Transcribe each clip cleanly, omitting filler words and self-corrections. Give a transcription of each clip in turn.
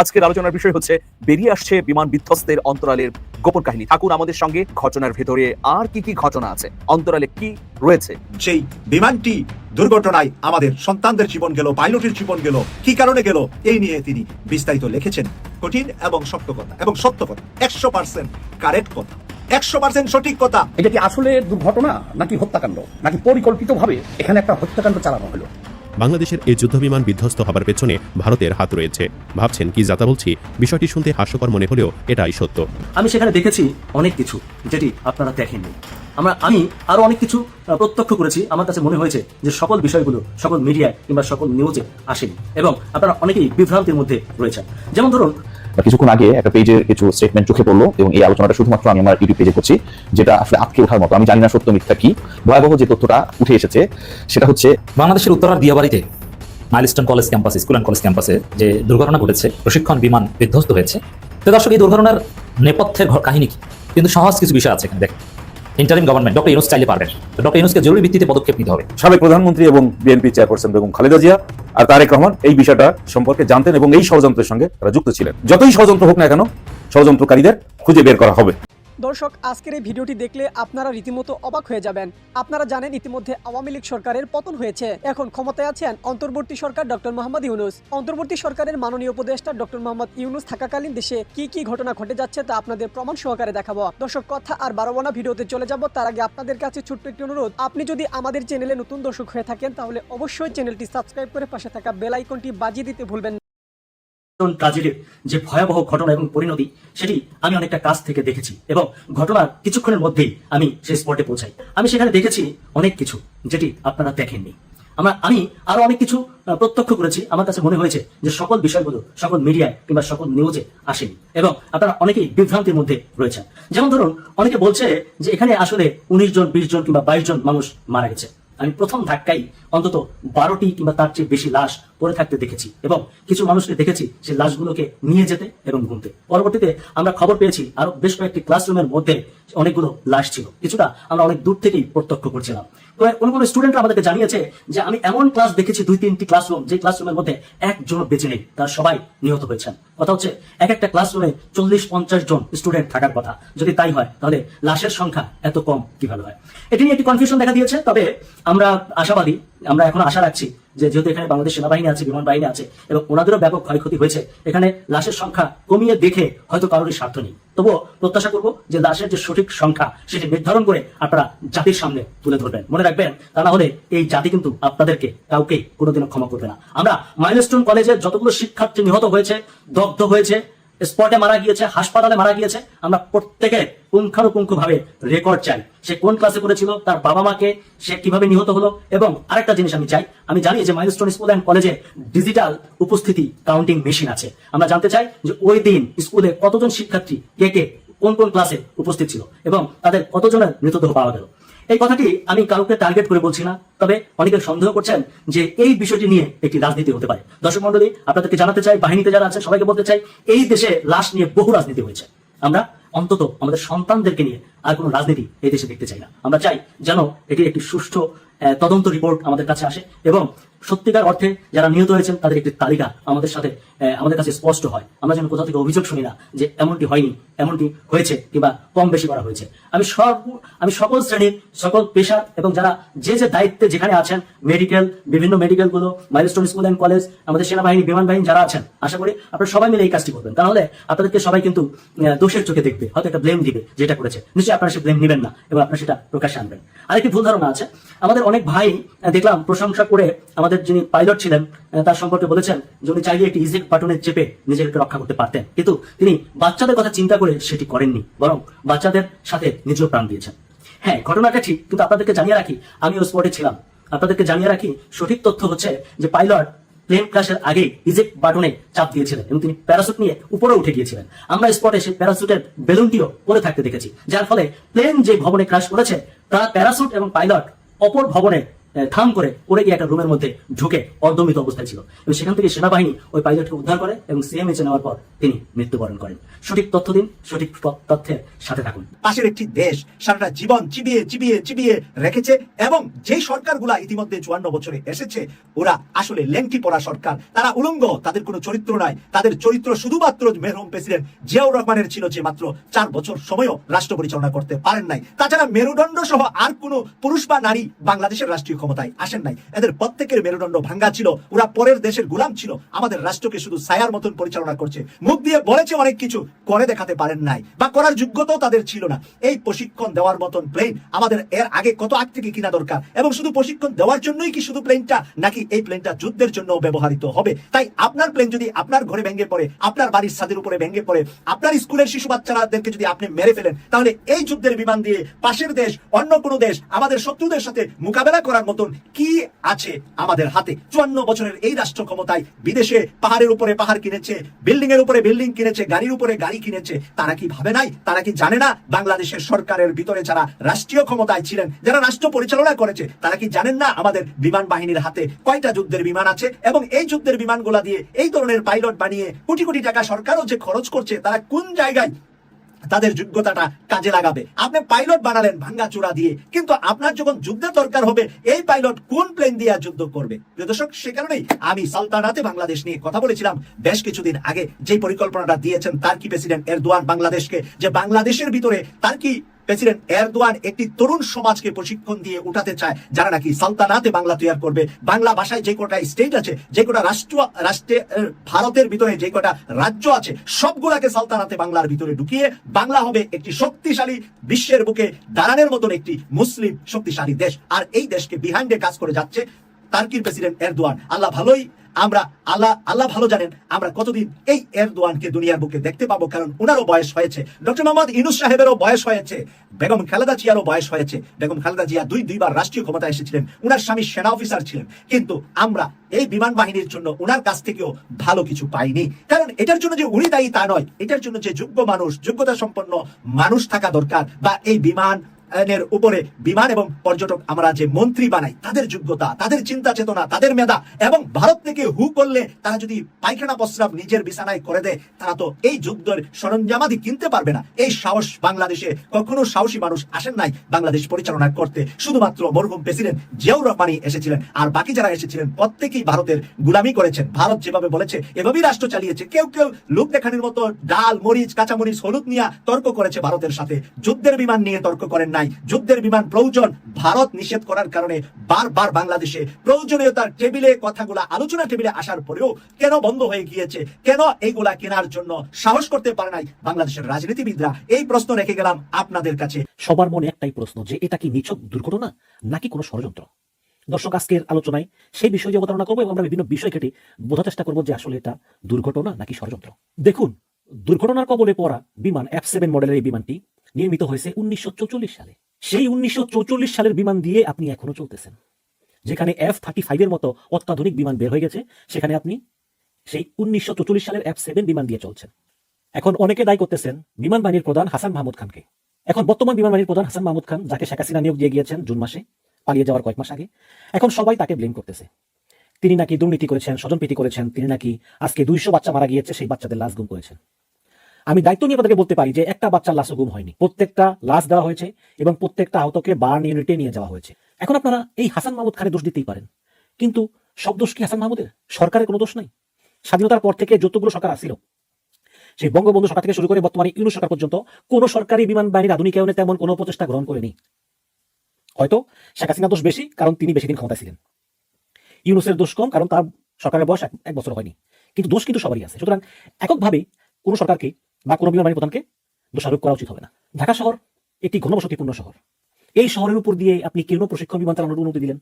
আজকের আলোচনার বিষয় হচ্ছে বেরিয়ে আসছে বিমান বিধ্বস্তের অন্তরালের গোপন কাহিনী। থাকুন আমাদের সঙ্গে, ঘটনার ভেতরে আর কি কি ঘটনা আছে, অন্তরালে কি রয়েছে। সেই বিমানটি দুর্ঘটনায় আমাদের সন্তানদের জীবন গেল, পাইলটের জীবন গেল, কি কারণে গেল, এই নিয়ে তিনি বিস্তারিত লিখেছেন। কঠিন এবং সত্য কথা, এবং সত্য কথা, 100% কারেক্ট কথা, 100% সঠিক কথা। এটা কি আসলে দুর্ঘটনা নাকি হত্যাকাণ্ড, নাকি পরিকল্পিতভাবে এখানে একটা হত্যাকাণ্ড চালানো হলো? বাংলাদেশের এই যুদ্ধবিমান বিধ্বস্ত হবার পেছনে ভারতের হাত রয়েছে। ভাবছেন কি যাতা বলছি? বিষয়টি শুনতে হাস্যকর মনে হলেও এটাই সত্য। আমি সেখানে দেখেছি অনেক কিছু যেটি আপনারা দেখেননি। আমি আরো অনেক কিছু প্রত্যক্ষ করেছি। আমার কাছে মনে হয়েছে যে সকল বিষয়গুলো সকল মিডিয়ায় কিংবা সকল নিউজে আসেনি, এবং আপনারা অনেকেই বিভ্রান্তির মধ্যে রয়েছেন। যেমন ধরুন, কিছুক্ষণ আগে একটা পেজের কিছু স্টেটমেন্ট চোখে পড়লো, এবং এই আলোচনাটা শুধুমাত্র আমি আমার ইউটিউব পেজে করছি, যেটা আসলে আটকে ওঠার মতো। আমি জানি না সত্য মিথ্যা কি। ভয়াবহ যে তথ্যটা উঠে এসেছে সেটা হচ্ছে বাংলাদেশের উত্তরার দিয়াবাড়িতে মাইলস্টোন কলেজ ক্যাম্পাসে, স্কুল অ্যান্ড কলেজ ক্যাম্পাসে যে দুর্ঘটনা ঘটেছে, প্রশিক্ষণ বিমান বিধ্বস্ত হয়েছে। তো দর্শক, এই দুর্ঘটনার নেপথ্যের কাহিনী কি? কিন্তু সহজ কিছু বিষয় আছে এখানে। দেখেন, ইন্টারিম গভর্নমেন্ট ডক্টর ইউনূস চাইলে পারবেন। ডক্টর ইউনূসকে জরুরি ভিত্তিতে পদক্ষেপ নিতে হবে। সাবেক প্রধানমন্ত্রী এবং বিএনপি চেয়ারপারসন বেগম খালেদা জিয়া আর তারেক রহমান এই বিষয়টা সম্পর্কে জানতেন এবং এই ষড়যন্ত্রের সঙ্গে তারা যুক্ত ছিলেন। যতই ষড়যন্ত্র হোক না কেন, ষড়যন্ত্রকারীদের খুঁজে বের করা হবে। দর্শক, আজকের এই ভিডিওটি দেখলে আপনারা রীতিমতো অবাক হয়ে যাবেন। আপনারা জানেন ইতিমধ্যে আওয়ামী লীগ সরকারের পতন হয়েছে। এখন ক্ষমতায় আছেন অন্তর্বর্তী সরকার ডক্টর মোহাম্মদ ইউনূস। অন্তর্বর্তী সরকারের মাননীয় উপদেষ্টা ডক্টর মোহাম্মদ ইউনূস থাকাকালীন দেশে কি কি ঘটনা ঘটে যাচ্ছে তা আপনাদের প্রমাণ সহকারে দেখাবো। দর্শক, কথা আর বাড়াবো না, ভিডিওতে চলে যাব। তার আগে আপনাদের কাছে ছোট্ট একটি অনুরোধ, আপনি যদি আমাদের চ্যানেলে নতুন দর্শক হয়ে থাকেন তাহলে অবশ্যই চ্যানেলটি সাবস্ক্রাইব করে পাশে থাকা বেল আইকনটি বাজিয়ে দিতে ভুলবেন না। ট্রাজেডির যে ভয়াবহ ঘটনা এবং পরিণতি, সেটি আমি অনেকটা কাছ থেকে দেখেছি, এবং ঘটনার কিছুক্ষণের মধ্যেই আমি সেই স্পটে পৌঁছাই। আমি সেখানে দেখেছি অনেক কিছু যেটি আপনারা দেখেননি। আমি আরো অনেক কিছু প্রত্যক্ষ করেছি। আমার কাছে মনে হয়েছে যে সকল বিষয়গুলো সকল মিডিয়ায় কিংবা সকল নিউজে আসেনি, এবং আপনারা অনেকেই বিভ্রান্তির মধ্যে রয়েছেন। যেমন ধরুন, অনেকে বলছে যে এখানে আসলে 19 জন 20 জন কিংবা 22 জন মানুষ মারা গেছে। আমি প্রথম ধাক্কায় অন্তত 12টি কিংবা তার চেয়ে বেশি লাশ পড়ে থাকতে দেখেছি, এবং কিছু মানুষকে দেখেছি সে লাশগুলোকে নিয়ে যেতে এবং ঘুমতে। পরবর্তীতে আমরা খবর পেয়েছি আরো বেশ কয়েকটি ক্লাসরুমের মধ্যে অনেকগুলো লাশ ছিল। কিছুটা আমরা অনেক দূর থেকেই প্রত্যক্ষ করছিলাম। কোন কোন স্টুডেন্টরা আমাদেরকে জানিয়েছে যে আমি এমন ক্লাস দেখেছি 2-3টি ক্লাসরুম, যে ক্লাসরুমের মধ্যে একজনও বেঁচে নেই, তারা সবাই নিহত হয়েছেন। কথা হচ্ছে এক একটা ক্লাসরুমে 40-50 জন স্টুডেন্ট থাকার কথা। যদি তাই হয় তাহলে লাশের সংখ্যা এত কম কিভাবে হয়? এটি নিয়ে একটি কনফিউশন দেখা দিয়েছে। তবে আমরা আশাবাদী, আমরা এখন আশা রাখছি যে যেহেতু এখানে বাংলাদেশ সেনাবাহিনী আছে, বিমান বাহিনী আছে, এবং ওনাদেরও ব্যাপক ক্ষয়ক্ষতি হয়েছে, এখানে লাশের সংখ্যা কমিয়ে দেখে হয়তো কারোরই স্বার্থ নেই। তবুও প্রত্যাশা করবো যে লাশের যে সঠিক সংখ্যা সেটি নির্ধারণ করে আপনারা জাতির সামনে তুলে ধরবেন। মনে রাখবেন, তা না হলে এই জাতি কিন্তু আপনাদেরকে কাউকে কোনোদিনও ক্ষমা করবে না। আমরা মাইলস্টোন কলেজে যতগুলো শিক্ষার্থী নিহত হয়েছে, দগ্ধ হয়েছে, স্পটে মারা গিয়েছে, হাসপাতালে মারা গিয়েছে, আমরা প্রত্যেকে পুঙ্খানুপুঙ্খ ভাবে রেকর্ড চাই। সে কোন ক্লাসে করেছিল, তার বাবা মাকে সে কিভাবে নিহত হলো। এবং আরেকটা জিনিস আমি জানি যে মাইলস্টোন স্কুল অ্যান্ড কলেজে ডিজিটাল উপস্থিতি কাউন্টিং মেশিন আছে। আমরা জানতে চাই যে ওই দিন স্কুলে কতজন শিক্ষার্থী কে কে কোন কোন ক্লাসে উপস্থিত ছিল, এবং তাদের কতজনের মৃতদেহ পাওয়া গেল। এই কথাটি আমি কাউকে টার্গেট করে বলছি না, তবে অনেকে সন্দেহ করছেন যে এই বিষয়টি নিয়ে একটি রাজনীতি হতে পারে। দর্শক মন্ডলী, আপনাদেরকে জানাতে চাই, বাহিনীতে যারা আছে সবাইকে বলতে চাই, এই দেশে লাশ নিয়ে বহু রাজনীতি হয়েছে। আমরা অন্তত আমাদের সন্তানদেরকে নিয়ে আর কোনো রাজনীতি এই দেশে দেখতে চাই না। আমরা চাই যেন এটি একটি সুষ্ঠু তদন্ত রিপোর্ট আমাদের কাছে আসে, এবং সত্যিকার অর্থে যারা নিহত হয়েছেন তাদের একটি তালিকা আমাদের কাছে স্পষ্ট হয়। আমরা যেন কোথাও থেকে অভিযোগ শুনি না যে এমনটি হয়নি, এমনটি হয়েছে, কিংবা কম বেশি করা হয়েছে। আমি সকল শ্রেণীর, সকল পেশা, এবং যারা যে যে দায়িত্বে যেখানে আছেন, বিভিন্ন মেডিকেল গুলো, মাইলস্টোন স্কুল অ্যান্ড কলেজ, আমাদের সেনাবাহিনী, বিমান বাহিনী যারা আছেন, আশা করি আপনারা সবাই মিলে এই কাজটি করবেন। তাহলে আপনাদেরকে সবাই কিন্তু দোষের চোখে দেখবে, হয়তো একটা ব্লেম দিবে যেটা করেছে। নিশ্চয়ই আপনারা সে ব্লেম নেবেন না, এবং আপনারা সেটা প্রকাশ্যে আনবেন। আরেকটি ভুল ধারণা আছে। আমাদের অনেক ভাই দেখলাম প্রশংসা করে আমাদের যিনি পাইলট ছিলেন তার সম্পর্কে বলেছেন যে উনি চাইলে একটি ইজেক্ট বাটনে চেপে নিজেকে রক্ষা করতে পারতেন, কিন্তু তিনি বাচ্চাদের কথা চিন্তা করে সেটি করেননি, বরং বাচ্চাদের সাথে নিজেও প্রাণ দিয়েছেন। হ্যাঁ, ঘটনাটা ঠিক, কিন্তু আপনাদেরকে জানিয়ে রাখি, আমিও স্পটে ছিলাম। আপনাদেরকে জানিয়ে রাখি, সঠিক তথ্য হচ্ছে যে পাইলট প্লেন ক্র্যাশের আগে ইজেক্ট বাটনে চাপ দিয়েছিলেন, এবং তিনি প্যারাসুট নিয়ে উপরে উঠে গিয়েছিলেন। আমরা স্পটে সেই প্যারাসুটের বেলুনটিও পড়ে থাকতে দেখেছি, যার ফলে প্লেন যে ভবনে ক্র্যাশ করেছে তার প্যারাসুট এবং পাইলট অপর ভবনে থাম করে পড়ে গিয়ে একটা রুমের মধ্যে ঢুকে অর্ধমৃত অবস্থায় ছিল এবং সেখান থেকে সেনাবাহিনী ওই পাইলটকে উদ্ধার করে এবং সিএমএইচে নেওয়ার পর তিনি মৃত্যুবরণ করেন। সঠিক তথ্য দিন, সঠিক তথ্যের সাথে থাকুন। পাশের একটি দেশ সারাটা জীবন চিবিয়ে চিবিয়ে চিবিয়ে রেখেছে এবং যে সরকারগুলা ইতিমধ্যে 54 বছরে এসেছে ওরা আসলে লেংটি পড়া সরকার, তারা উলঙ্গ, তাদের কোনো চরিত্র নাই। তাদের চরিত্র শুধুমাত্র মেরহুম প্রেসিডেন্ট জিয়াউর রহমানের ছিল, যে মাত্র 4 বছর সময়ও রাষ্ট্র পরিচালনা করতে পারেন নাই। তাছাড়া মেরুদণ্ড সহ আর কোনো পুরুষ বা নারী বাংলাদেশের রাষ্ট্রীয় ক্ষমতায় আসেন নাই। এদের প্রত্যেকের মেরুদণ্ড ভাঙ্গা ছিল, ওরা পরের দেশের গোলাম ছিল, আমাদের রাষ্ট্রকে শুধু ছায়ার মতন পরিচালনা করছে। মুখ দিয়ে বলেছে অনেক কিছু, করে দেখাতে পারেন নাই বা করার যোগ্যতাও তাদের ছিল না। এই প্রশিক্ষণ দেওয়ার মতন প্লেন আমাদের এর আগে কত আগ থেকে কিনা দরকার, এবং শুধু প্রশিক্ষণ দেওয়ার জন্যই কি শুধু প্লেনটা, নাকি এই প্লেনটা যুদ্ধের জন্য ব্যবহৃত হবে? তাই আপনার প্লেন যদি আপনার ঘরে ভেঙে পড়ে, আপনার বাড়ির ছাদের উপরে ভেঙে পড়ে, আপনার স্কুলের শিশু বাচ্চাদেরকে যদি আপনি মেরে ফেলেন, তাহলে এই যুদ্ধের বিমান দিয়ে পাশের দেশ, অন্য কোনো দেশ, আমাদের শত্রুদের সাথে মোকাবেলা করার মতন কি আছে আমাদের হাতে? 54 বছরের এই রাষ্ট্র ক্ষমতায় বিদেশে পাহাড়ের উপরে পাহাড় কিনেছে, বিল্ডিং এর উপরে বিল্ডিং কিনেছে, গাড়ির উপরে গাড়ি কিনেছে। তারা কি ভাবে নাই? তারা কি জানে না বাংলাদেশের সরকারের ভিতরে যারা রাষ্ট্রীয় ক্ষমতায় ছিলেন, যারা রাষ্ট্র পরিচালনা করেছে, তারা কি জানেন না আমাদের বিমান বাহিনীর হাতে কয়টা যুদ্ধের বিমান আছে? এবং এই যুদ্ধের বিমানগুলা দিয়ে এই ধরনের পাইলট বানিয়ে কোটি কোটি টাকা সরকারও যে খরচ করছে, তারা কোন জায়গায় তাদের যোগ্যতাটা কাজে লাগাবে? আপনি পাইলট বানালেন ভাঙ্গাচোরা দিয়ে, কিন্তু আপনার যখন যুদ্ধের দরকার হবে, এই পাইলট কোন প্লেন দিয়ে যুদ্ধ করবে? দর্শক, সে কারণেই আমি সালতানাতে বাংলাদেশ নিয়ে কথা বলেছিলাম বেশ কিছুদিন আগে। যে পরিকল্পনাটা দিয়েছেন তার্কি প্রেসিডেন্ট এরদোয়ান বাংলাদেশকে, যে বাংলাদেশের ভিতরে তার্কি প্রেসিডেন্ট এরদোয়ান একটি তরুণ সমাজকে প্রশিক্ষণ দিয়ে উঠাতে চায়, যারা নাকি সালতানাতে বাংলা তৈরি করবে। বাংলা ভাষায় যে কটা স্টেট আছে, যে কটা রাষ্ট্রে ভারতের ভিতরে যে কটা রাজ্য আছে, সবগুলাকে সালতানাতে বাংলার ভিতরে ঢুকিয়ে বাংলা হবে একটি শক্তিশালী, বিশ্বের বুকে দাঁড়ানোর মতন একটি মুসলিম শক্তিশালী দেশ। আর এই দেশকে বিহাইন্ডে কাজ করে যাচ্ছে তার্কির প্রেসিডেন্ট এরদোয়ান। আল্লাহ ভালো জানেন আমরা কতদিন এই এরদোয়ানকে দুনিয়ার বুকে দেখতে পাবো, কারণ ওনারও বয়স হয়েছে, ডক্টর মোহাম্মদ ইউনূস সাহেবেরও বয়স হয়েছে, বেগম খালেদা জিয়ারও বয়স হয়েছে। বেগম খালেদা জিয়া দুইবার রাষ্ট্রীয় ক্ষমতায় এসেছিলেন, উনার স্বামী সেনা অফিসার ছিলেন, কিন্তু আমরা এই বিমান বাহিনীর জন্য উনার কাছ থেকেও ভালো কিছু পাইনি। কারণ এটার জন্য যে উনি দায়ী তা নয়, এটার জন্য যে যোগ্য মানুষ, যোগ্যতা সম্পন্ন মানুষ থাকা দরকার, বা এই বিমান উপরে বিমান এবং পর্যটক আমরা যে মন্ত্রী বানাই, তাদের যোগ্যতা, তাদের চিন্তা চেতনা, তাদের মেধা, এবং ভারত থেকে হু করলে তারা যদি পায়খানা প্রস্রাব নিজের বিছানায় করে দেয়, তারা তো এই যুদ্ধের সরঞ্জামাদি কিনতে পারবে না। এই সাহস বাংলাদেশে কখনো সাহসী মানুষ আসেন নাই বাংলাদেশ পরিচালনা করতে। শুধুমাত্র মরহুম প্রেসিডেন্ট জিয়াউর রহমানই এসেছিলেন, আর বাকি যারা এসেছিলেন প্রত্যেকেই ভারতের গুলামি করেছেন। ভারত যেভাবে বলেছে এভাবেই রাষ্ট্র চালিয়েছে। কেউ কেউ লোক দেখানোর মতো ডাল, মরিচ, কাঁচামরিচ, হলুদ নিয়ে তর্ক করেছে ভারতের সাথে, যুদ্ধের বিমান নিয়ে তর্ক করেন নাই। যুদ্ধের বিমান প্রয়োজন, ভারত নিষেধ করার কারণে বারবার বাংলাদেশে প্রয়োজনীয়তার টেবিলে কথাগুলা আলোচনা টেবিলে আসার পরেও কেন বন্ধ হয়ে গিয়েছে? কেন এইগুলা কেনার জন্য সাহস করতে পারে নাই বাংলাদেশের রাজনীতিবিদরা? এই প্রশ্ন রেখে গেলাম আপনাদের কাছে। সবার মনে একটাই প্রশ্ন, যে এটা কি নিছক দুর্ঘটনা নাকি কোনো ষড়যন্ত্র? দর্শক, আজকের আলোচনায় সেই বিষয়ে অবতারণা করবো এবং আমরা বিভিন্ন বিষয় কেটে বোঝার চেষ্টা করবো যে আসলে এটা দুর্ঘটনা নাকি ষড়যন্ত্র। দেখুন, দুর্ঘটনার কবলে পড়া বিমান F7 মডেলের এই বিমানটি নির্মিত হয়েছে 1944 সালে। সেই 1944 সালের বিমান দিয়ে আপনি এখনো চলতেছেন। যেখানে F-35 এর মতো অত্যাধুনিক বিমান বের হয়ে গেছে, সেখানে আপনি সেই 1944 সালের F7 বিমান দিয়ে চলছেন। এখন অনেকে দায়ী করতেছেন বিমান বাহিনীর প্রধান হাসান মাহমুদ খানকে। এখন বর্তমান বিমান বাহিনীর প্রধান হাসান মাহমুদ খান, যাকে শেখ হাসিনা নিয়োগ দিয়ে গিয়েছেন জুন মাসে, পালিয়ে যাওয়ার কয়েক মাস আগে, এখন সবাই তাকে ব্লেম করতেছে। তিনি নাকি দুর্নীতি করেছেন, স্বজনপ্রীতি করেছেন, তিনি নাকি আজকে 200 বাচ্চা মারা গিয়েছে, সেই বাচ্চাদের লাশ গুম করেছেন। আমি দায়িত্ব নিয়ে আপনাদেরকে বলতে পারি যে একটা বাচ্চার লাশও গুম হয়নি, প্রত্যেকটা লাশ দেওয়া হয়েছে এবং প্রত্যেকটা আহতকে বার্ন ইউনিটে নিয়ে যাওয়া হয়েছে। এখন আপনারা এই হাসান মাহমুদ খানের দোষ দিতেই পারেন, কিন্তু সব দোষ কি হাসান মাহমুদের? সরকারের কোনো দোষ নাই? স্বাধীনতার পর থেকে যতগুলো সরকার আসছিল, সেই বঙ্গবন্ধু সরকার থেকে শুরু করে বর্তমানে ইউনূস সরকার পর্যন্ত, কোন সরকারি বিমান বাহিনীর আধুনিকায়নে তেমন কোনো প্রচেষ্টা গ্রহণ করেনি। হয়তো শেখ হাসিনার দোষ বেশি, কারণ তিনি বেশি দিন ক্ষমতায় ছিলেন। ইউনূসের দোষ কম, কারণ তার সরকারের বয়স এক বছর হয়নি। কিন্তু দোষ কিন্তু সবারই আছে। সুতরাং এককভাবে কোনো সরকারকে বা কোনো বিমান বাহিনীর প্রধানকে দোষারোপ করা উচিত হবে না। ঢাকা শহর একটি ঘনবসতিপূর্ণ শহর। এই শহরের উপর দিয়ে আপনি কেন প্রশিক্ষণ বিমান চালানোর অনুমতি দিলেন?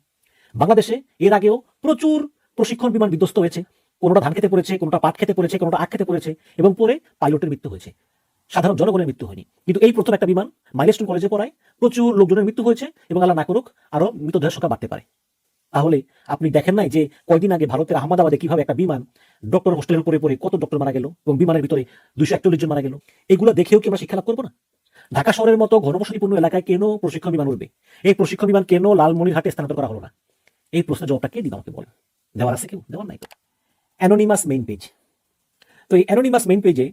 বাংলাদেশে এর আগেও প্রচুর প্রশিক্ষণ বিমান বিধ্বস্ত হয়েছে। কোনোটা ধান খেতে পড়েছে, কোনোটা পাট খেতে পড়েছে, কোনোটা আখ খেতে পড়েছে, এবং পরে পাইলটের মৃত্যু হয়েছে, সাধারণ জনগণের মৃত্যু হয়নি। কিন্তু এই প্রথম একটা বিমান মাইলস্টোন কলেজে পড়ায় প্রচুর লোকজনের মৃত্যু হয়েছে, এবং আল্লাহ না করুক আরো মৃতদেহের সংখ্যা বাড়তে পারে। তাহলে আপনি দেখেন নাই যে কয়দিন আগে ভারতের আহমেদাবাদে কিভাবে একটা বিমান ডক্টর হোস্টেলের উপরে পড়ে কত ডক্টর মারা গেল, এবং বিমানের ভিতরে 241 জন মারা গেল? এগুলো দেখেও কি আমরা শিক্ষা লাভ করবো না? ঢাকা শহরের মতো ঘনবসতিপূর্ণ এলাকায় কেন প্রশিক্ষণ বিমান উঠবে? এই প্রশিক্ষণ বিমান কেন লালমনিরহাটে স্থানান্তর করা হলো না? এই প্রশ্নের জবাবটা কে দিবে আমাকে বলেন? দেওয়ার আছে কেউ? দেওয়ার নাই তো। Anonymous main page. তো এই অ্যানোনিমাস মেইন পেজে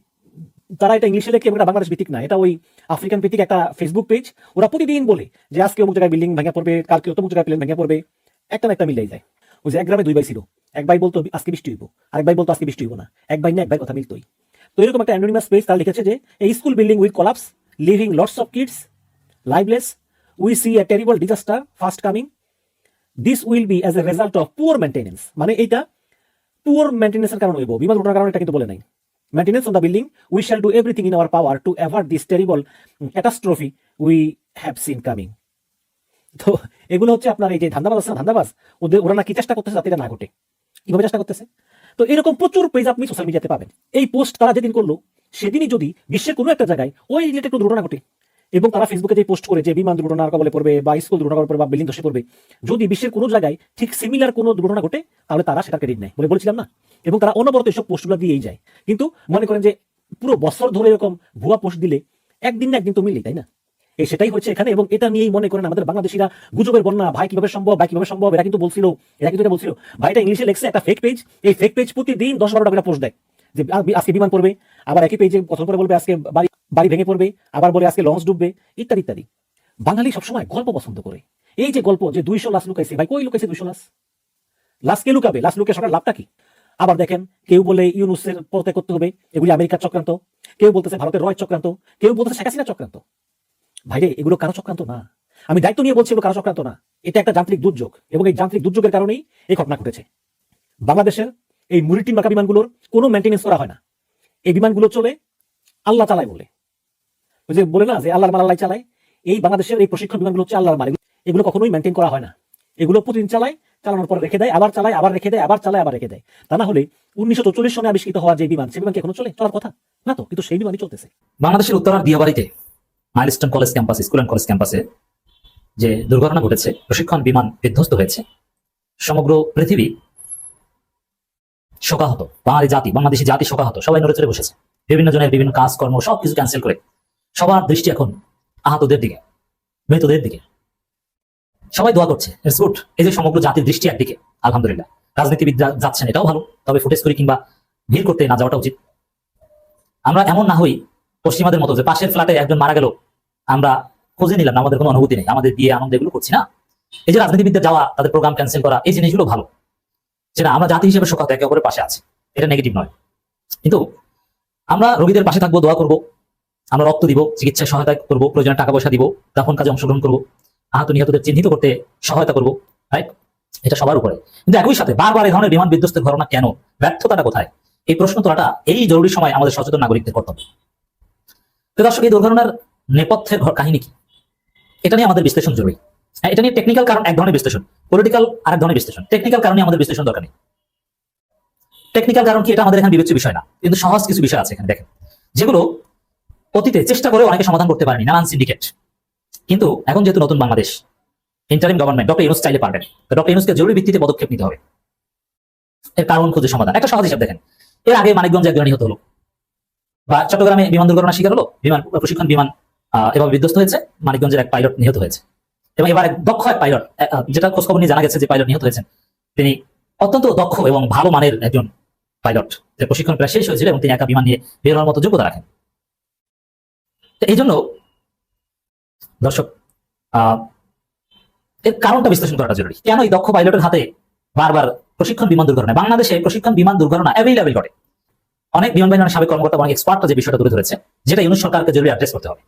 তারা এটা ইংলিশে লেখে এবং এটা বাংলাদেশ ভিত্তিক না, এটা ওই আফ্রিকান ভিত্তিক একটা ফেসবুক পেজ। ওরা প্রতিদিন বলে যে আজকে অমুক জায়গায় বিল্ডিং ভেঙে পড়বে, কালকে অমুক জায়গায় প্লেন ভেঙে পড়বে, একটা না একটা মিলাই যায়। ওই যে এক গ্রামে দুই ভাই ছিল, এক ভাই বলতো আজকে বৃষ্টি হইব, আরেক ভাই বলতো আজকে বৃষ্টি হইব না, এক ভাই না এক ভাই কথা মিলতোই। তো এরকম একটা অ্যানোনিমাস পেজ তারা লিখেছে যে এই school building will collapse, leaving lots of kids lifeless, we see a terrible disaster fast coming, this will be as a result of poor maintenance. মানে এইটা পুয়ার মেইনটেনেন্সের কারণে হইব, বিমান দুর্ঘটনার কারণে এটা কিন্তু বলে নাই। Maintenance on the building, we shall do everything in our power to avert this terrible catastrophe we have seen coming. তো এগুলো হচ্ছে আপনার এই যে ধান্দাবাজ আছে না, ধান্দাবাজ, ওরা না কি চেষ্টা করতেছে যাতে এটা না ঘটে। কিভাবে চেষ্টা করতেছে? তো এরকম প্রচুর পেজ আপনি সোশ্যাল মিডিয়াতে পাবেন। এই পোস্ট তারা যেদিন করলো সেদিনই যদি বিশ্বের কোনো একটা জায়গায় ওই রিলেটেড কোনো দুর্ঘটনা ঘটে এবং তারা ফেসবুকে যে পোস্ট করে যে বিমান দুর্ঘটনার কবলে পড়বে বা স্কুল দুর্ঘটনা পড়বে বা বিল্ডিং ধসে পড়বে, যদি বিশ্বের কোনো জায়গায় ঠিক সিমিলার কোনো দুর্ঘটনা ঘটে তাহলে তারা সেটা ক্রেডিট নেয় বলেছিলাম না। এবং তারা অনবরত এইসব পোস্টগুলো দিয়েই যায়। কিন্তু মনে করেন যে পুরো বছর ধরে এরকম ভুয়া পোস্ট দিলে একদিন না একদিন তো মিললেই, তাই না? সেটাই হচ্ছে এখানে। এবং এটা নিয়েই মনে করেন আমাদের বাংলাদেশিরা গুজবের বন্যা, ভাই কিভাবে সম্ভব, ভাই কিভাবে সম্ভব, এরা কিন্তু এটা বলছিল ভাইটা ইংলিশে লেখছে একটা ফেক পেজ। এই ফেক পেজ প্রতিদিন 10-12টা করে পোস্ট দেয় যে আজকে বিমান পড়বে, আবার একই পেজে প্রথম করে বলবে আজকে বাড়ি ভেঙে পড়বে, আবার বলে আজকে লঞ্চ ডুববে, ইত্যাদি ইত্যাদি। বাঙালি সবসময় গল্প পছন্দ করে। এই যে গল্প যে 200 লাশ লুকাইছে, ভাই কই লুকাইছে 200 লাশ? লাশ কে লুকাবে? লাশ লুকিয়ে সরকার লাভটা কি? আবার দেখেন কেউ বলে ইউনুসের পদত্যাগ করতে হবে, এগুলি আমেরিকার চক্রান্ত, কেউ বলতেছে ভারতের রয়ের চক্রান্ত, কেউ বলতেছে শেখ হাসিনার চক্রান্ত। ভাইরে এগুলো কারো চক্রান্ত না, আমি দায়িত্ব নিয়ে বলছি এগুলো কারো চক্রান্ত না। এটা একটা যান্ত্রিক দুর্যোগ এবং এই যান্ত্রিক দুর্যোগের কারণেই এই ঘটনা ঘটেছে। বাংলাদেশের এই মুরিটিন মার্কা বিমানগুলোর কোনো মেনটেনেন্স করা হয় না। এই বিমানগুলো চলে আল্লাহ চালায় বলে, ওই যে বলে না যে আল্লাহর মাল আল্লাহ চালায়, এই বাংলাদেশের এই প্রশিক্ষণ বিমানগুলো হচ্ছে আল্লাহর মাল। এগুলো কখনোই মেনটেন করা হয় না। এগুলো প্রতিদিন চালায়, চালানোর পর রেখে দেয়, আবার চালায়, আবার রেখে দেয়, আবার চালায়, আবার রেখে দেয়। তা না হলে 1944 সনে আবিষ্কৃত হওয়া যে বিমান, সেই বিমান কি এখনো চলার কথা না তো, কিন্তু সেই বিমানই চলতেছে। বাংলাদেশের উত্তরার দিয়াবাড়িতে মাইলস্টোন কলেজ ক্যাম্পাসে, স্কুল অ্যান্ড কলেজ ক্যাম্পাসে যে দুর্ঘটনা ঘটেছে, প্রশিক্ষণ বিমান বিধ্বস্ত হয়েছে, সমগ্র পৃথিবী শোকাহত, বাঙালি জাতি, বাংলাদেশি জাতি শোকাহত, সবাই নড়ে চড়ে বসেছে। বিভিন্ন জনের বিভিন্ন কাজকর্ম সবকিছু ক্যান্সেল করে সবার দৃষ্টি এখন আহতদের দিকে, মৃতদের দিকে। সবাই দোয়া করছে, ইটস গুড। এই যে সমগ্র জাতির দৃষ্টি একদিকে, আলহামদুলিল্লাহ। রাজনীতিবিদ যাচ্ছেন, এটাও ভালো, তবে ফুটেজ করি কিংবা ভিড় করতে না যাওয়াটা উচিত। আমরা এমন না হই পশ্চিমাদের মতো যে পাশের ফ্ল্যাটে একজন মারা গেল আমরা খোঁজে নিলাম না, আমাদের কোনো অনুভূতি নেই, আমাদের বিয়ে আনন্দ এগুলো করছি না। এই যে রাজনীতিবিদদের যাওয়া, তাদের প্রোগ্রাম ক্যান্সেল করা, এই জিনিসগুলো ভালো, সেটা আমরা জাতি হিসেবে শোকাহত, একে অপরের পাশে আছে, এটা নেগেটিভ নয়। কিন্তু আমরা রোগীদের পাশে থাকবো, দোয়া করব, আমরা রক্ত দিব, চিকিৎসায় সহায়তা করবো, প্রয়োজনে টাকা পয়সা দিব, দাফন কাজে অংশগ্রহণ করবো, আহত নিহতদের চিহ্নিত করতে সহায়তা করবো, রাইট? এটা সবার উপরে। কিন্তু একই সাথে বারবার এই ধরনের বিমান বিধ্বস্তের ঘটনা কেন, ব্যর্থতাটা কোথায়, এই প্রশ্ন তোলাটা এই জরুরি সময় আমাদের সচেতন নাগরিকদের কর্তব্য। তো দর্শক, এই দুর্ঘটনার নেপথ্যের কাহিনী কি, এটা নিয়ে আমাদের বিশ্লেষণ জরুরি। এটা নিয়ে টেকনিক্যাল কারণ এক ধরনের বিশ্লেষণ, পলিটিক্যাল আরেক ধরনের বিশ্লেষণ। টেকনিক্যাল কারণে আমাদের বিশ্লেষণ দরকার নেই। টেকনিক্যাল কারণ কি, এটা আমাদের এখানে বিবেচ্য বিষয় না, কিন্তু সহজ কিছু বিষয় আছে এখানে দেখেন, যেগুলো অতীতে চেষ্টা করে অনেকে সমাধান করতে পারেনি, নানান সিন্ডিকেট। কিন্তু এখন যেহেতু নতুন Bangladesh, interim government, doctor Yunus চাইলে পারবেন, ডক্টর ইউনূসকে জরুরি ভিত্তিতে পদক্ষেপ নিতে হবে। এর কারণ খুঁজে সমাধান, একটা সহজ হিসাব দেখেন। এর আগে মানিকগঞ্জে একজন নিহত হলো, বা চট্টগ্রামে বিমান দুর্ঘটনা শিকার হলো, বিমান প্রশিক্ষণ বিমান এভাবে বিধ্বস্ত হয়েছে, মানিকগঞ্জের এক পাইলট নিহত হয়েছে। এবং এবার দক্ষ এক পাইলট, যেটা খোঁজখবর নিয়ে জানা গেছে যে পাইলট নিহত হয়েছেন, তিনি অত্যন্ত দক্ষ এবং ভালো মানের একজন পাইলট, যে প্রশিক্ষণ প্রায় শেষ হয়েছিল এবং তিনি একা বিমান নিয়ে বের হওয়ার মতো যোগ্যতা রাখেন। এই জন্য দর্শক, এর কারণটা বিশ্লেষণ করাটা জরুরি। কেন এই দক্ষ পাইলটের হাতে বারবার প্রশিক্ষণ বিমান দুর্ঘটনা, বাংলাদেশে প্রশিক্ষণ বিমান দুর্ঘটনা অ্যাভেইলেবল ঘটে। অনেক বিমান বাহিনীর সাবেক কর্মকর্তা, অনেক এক্সপার্টরা যে বিষয়টা তুলে ধরেছে, যেটা ইউনূস সরকারকে জরুরি অ্যাড্রেস করতে হবে,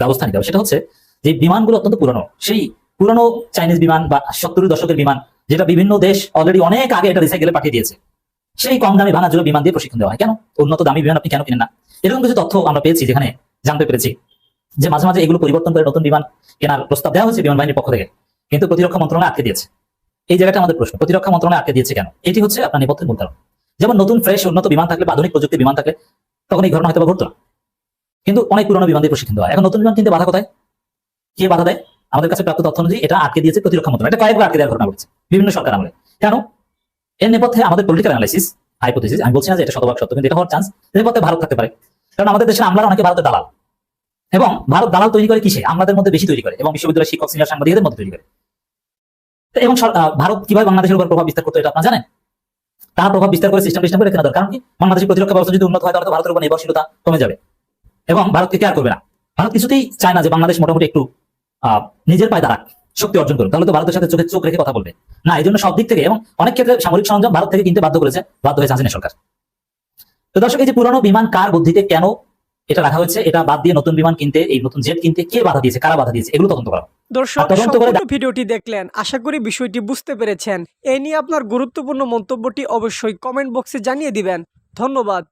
ব্যবস্থা নিতে হবে, সেটা হচ্ছে যে বিমানগুলো অত্যন্ত পুরনো, সেই পুরনো চাইনিজ বিমান বা 70 দশকের বিমান, যেটা বিভিন্ন দেশ অলরেডি অনেক আগে এটা রিসাইকেলে পাঠিয়ে দিয়েছে, সেই কম দামি ভাঙা জোড়া বিমান দিয়ে প্রশিক্ষণ দেওয়া হয়। কেন? উন্নত দামি বিমান আপনি কেন কিনেন না? এরকম কিছু তথ্য আমরা পেয়েছি, যেখানে জানতে পেরেছি যে মাঝে মাঝে এগুলো পরিবর্তন করে নতুন বিমান কেনার প্রস্তাব দেওয়া হয়েছে বিমান বাহিনীর পক্ষ থেকে, কিন্তু প্রতিরক্ষা মন্ত্রণালয় আটকে দিয়েছে। এই জায়গাটা আমাদের প্রশ্ন, প্রতিরক্ষা মন্ত্রণালয় আটকে দিয়েছে কেন? এটি হচ্ছে আপনার নেপথ্যের মূল কারণ। যেমন নতুন ফ্রেশ উন্নত বিমান থাকলে বা আধুনিক প্রযুক্তির বিমান থাকলে তখন এই ঘটনা হয়তো ঘটতো না, কিন্তু অনেক পুরনো বিমান দিয়ে প্রশিক্ষণ দেওয়া হয়। এখন নতুন বিমান কিনতে বাধা কোথায়, কে বাধা দেয়? আমাদের কাছে প্রাপ্ত তথ্য অনুযায়ী এটা আটকে দিয়েছে প্রতিরক্ষা মন্ত্রণালয়। এটা কয়েকবার আটকে দেওয়ার ঘটনা ঘটেছে বিভিন্ন সরকার আমলে। কেন? এর নেপথ্যে আমাদের পলিটিক্যাল অ্যানালাইসিস, হাইপোথিসিস, আমি বলছি না যে এটা শতভাগ সত্য, কিন্তু এটা হওয়ার চান্স এর নেপথ্যে ভারত থাকতে পারে। কারণ আমাদের দেশের আমলারা অনেকে ভারতের দালাল, এবং ভারত দালাল তৈরি করে কিসে? আমাদের মধ্যে বেশি তৈরি করে, এবং বিশ্ববিদ্যালয়ের শিক্ষক, সিনিয়র সাংবাদিকদের মধ্যে তৈরি করে। তো এবং ভারত কিভাবে বাংলাদেশের উপর প্রভাব বিস্তার করতো এটা আপনারা জানেন? তারা প্রভাব বিস্তার করে সিস্টেম করে কেনা দরকার। কারণ কি, বাংলাদেশের প্রতিরক্ষা ব্যবস্থা যদি উন্নত হয় তাহলে তো ভারতের উপর নির্ভরশীলতা কমে যাবে এবং ভারতকে কেয়ার করবে না। ভারত কিছুতেই চায় না যে বাংলাদেশ মোটামুটি একটু নিজের পায়ে দাঁড়াক, শক্তি অর্জন করুক, তাহলে তো ভারতের সাথে চোখে চোখ রেখে কথা বলবে না। এই জন্য সব দিক থেকে এবং অনেক ক্ষেত্রে সামরিক সরঞ্জাম ভারত থেকে কিনতে বাধ্য হয়েছে হাসিনা সরকার। তো দর্শক, এই যে পুরানো বিমান কার বুদ্ধিতে কেন এটা রাখা হয়েছে, এটা বাদ দিয়ে নতুন বিমান কিনতে, এই নতুন জেট কিনতে কে বাধা দিয়েছে, কারা বাধা দিয়েছে, এগুলো তদন্ত করা। দর্শক, তদন্ত করে সম্পূর্ণ ভিডিওটি দেখলেন, আশা করি বিষয়টি বুঝতে পেরেছেন। এ নিয়ে আপনার গুরুত্বপূর্ণ মন্তব্যটি অবশ্যই কমেন্ট বক্সে জানিয়ে দিবেন। ধন্যবাদ।